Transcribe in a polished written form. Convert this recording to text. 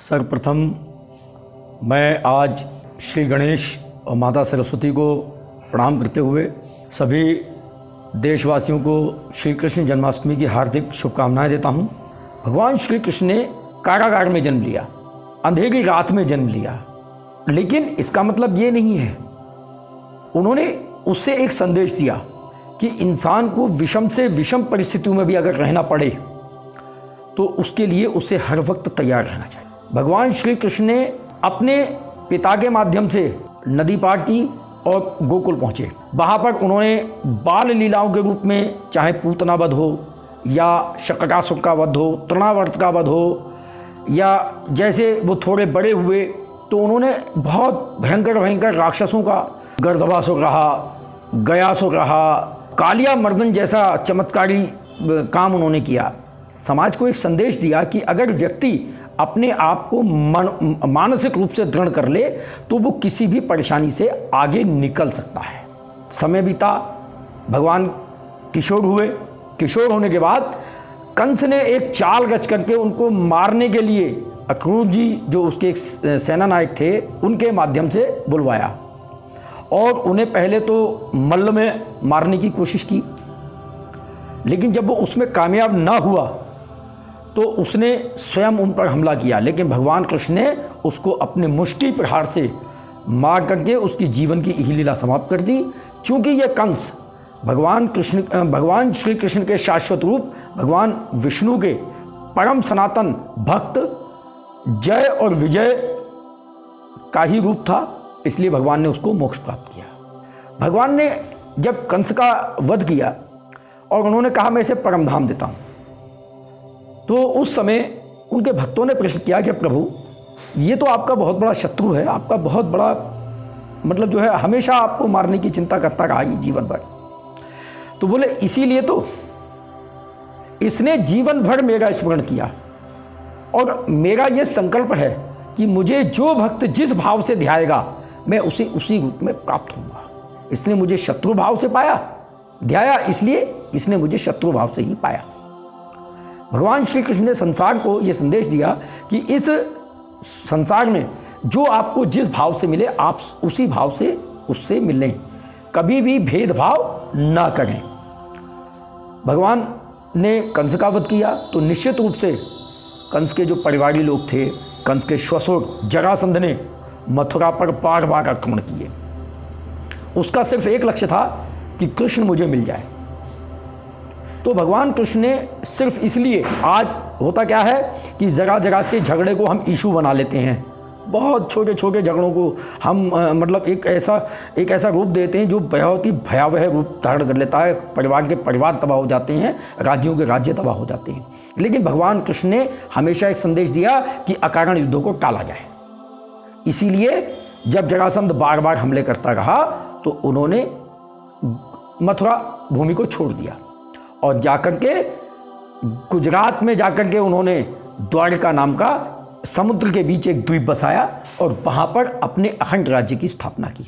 सर्वप्रथम मैं आज श्री गणेश और माता सरस्वती को प्रणाम करते हुए सभी देशवासियों को श्री कृष्ण जन्माष्टमी की हार्दिक शुभकामनाएं देता हूं। भगवान श्री कृष्ण ने कारागार में जन्म लिया, अंधेरी रात में जन्म लिया, लेकिन इसका मतलब ये नहीं है। उन्होंने उससे एक संदेश दिया कि इंसान को विषम से विषम परिस्थितियों में भी अगर रहना पड़े तो उसके लिए उसे हर वक्त तैयार रहना चाहिए। भगवान श्री कृष्ण ने अपने पिता के माध्यम से नदी पार की और गोकुल पहुँचे। वहाँ पर उन्होंने बाल लीलाओं के रूप में चाहे पूतना वध हो या शकासुर का वध हो, तृणावर्त का वध हो, या जैसे वो थोड़े बड़े हुए तो उन्होंने बहुत भयंकर भयंकर राक्षसों का गर्दभासुर रहा, गयासुर रहा, कालिया मर्दन जैसा चमत्कारी काम उन्होंने किया। समाज को एक संदेश दिया कि अगर व्यक्ति अपने आप को मानसिक रूप से दृढ़ कर ले तो वो किसी भी परेशानी से आगे निकल सकता है। समय बीता, भगवान किशोर हुए। किशोर होने के बाद कंस ने एक चाल रच करके उनको मारने के लिए अक्रूर जी जो उसके एक सेना नायक थे उनके माध्यम से बुलवाया और उन्हें पहले तो मल्ल में मारने की कोशिश की, लेकिन जब वो उसमें कामयाब ना हुआ तो उसने स्वयं उन पर हमला किया। लेकिन भगवान कृष्ण ने उसको अपने मुष्टि प्रहार से मार करके उसकी जीवन की यही लीला समाप्त कर दी। चूँकि यह कंस भगवान श्री कृष्ण के शाश्वत रूप भगवान विष्णु के परम सनातन भक्त जय और विजय का ही रूप था, इसलिए भगवान ने उसको मोक्ष प्राप्त किया। भगवान ने जब कंस का वध किया और उन्होंने कहा मैं इसे परम धाम देता हूँ, तो उस समय उनके भक्तों ने प्रश्न किया कि प्रभु ये तो आपका बहुत बड़ा शत्रु है, आपका बहुत बड़ा मतलब जो है हमेशा आपको मारने की चिंता करता रहा जीवन भर। तो बोले इसीलिए तो इसने जीवन भर मेरा स्मरण किया और मेरा ये संकल्प है कि मुझे जो भक्त जिस भाव से ध्याएगा मैं उसे उसी रूप में प्राप्त होऊंगा। इसने मुझे शत्रु भाव से पाया, ध्याया, इसलिए इसने मुझे शत्रु भाव से ही पाया। भगवान श्री कृष्ण ने संसार को यह संदेश दिया कि इस संसार में जो आपको जिस भाव से मिले आप उसी भाव से उससे मिलें, कभी भी भेदभाव ना करें। भगवान ने कंस का वध किया तो निश्चित रूप से कंस के जो परिवारी लोग थे, कंस के श्वसुर जरासंध ने मथुरा पर बार बार आक्रमण किए। उसका सिर्फ एक लक्ष्य था कि कृष्ण मुझे मिल जाए। तो भगवान कृष्ण ने सिर्फ इसलिए, आज होता क्या है कि जरा जरा से झगड़े को हम इशू बना लेते हैं, बहुत छोटे छोटे झगड़ों को हम मतलब एक ऐसा रूप देते हैं जो बहुत ही भयावह रूप धारण कर लेता है। परिवार के परिवार तबाह हो जाते हैं, राज्यों के राज्य तबाह हो जाते हैं। लेकिन भगवान कृष्ण ने हमेशा एक संदेश दिया कि अकारण युद्धों को टाला जाए। इसीलिए जब जरासंध बार बार हमले करता रहा तो उन्होंने मथुरा भूमि को छोड़ दिया और जाकर के गुजरात में जाकर के उन्होंने द्वारका नाम का समुद्र के बीच एक द्वीप बसाया और वहाँ पर अपने अखंड राज्य की स्थापना की।